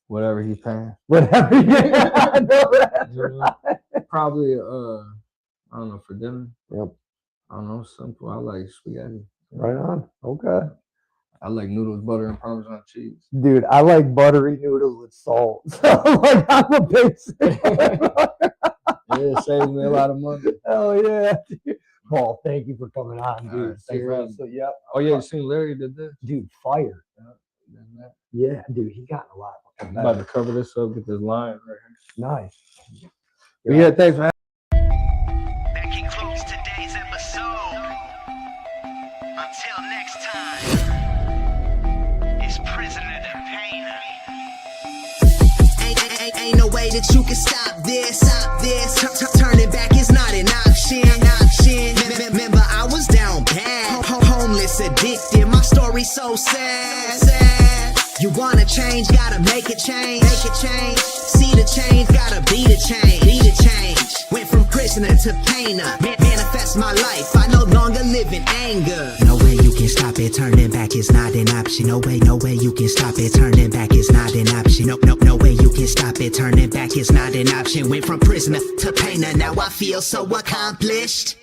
Whatever he's paying. Whatever. I know that's right. Probably, I don't know, for dinner. Yep. I don't know, simple. I like spaghetti. Right on. Okay. I like noodles, butter, and Parmesan cheese. Dude, I like buttery noodles with salt. So, like, I'm a basic. Yeah, it saves me a lot of money. Oh, yeah. Dude. Paul, thank you for coming on, dude. Right, Seriously, yep. Oh, yeah, you seen Larry did this? Dude, fire. Yeah, dude, he got a lot. I'm about to cover this up with this line right here. Nice. Yeah, thanks, man. That concludes today's episode. Until next time, it's Prisoner2Painter. Ain't no way that you can stop this. Turning back is not an option. Remember, I was down bad, homeless, addicted. My story so sad. You wanna change, gotta make a change. See the change, gotta be the change. Went from prisoner to painter. Manifest my life, I no longer live in anger. No way you can stop it, turning back is not an option. No way you can stop it, turning back is not an option. No way you can stop it, turning back is not an option. Went from prisoner to painter, now I feel so accomplished.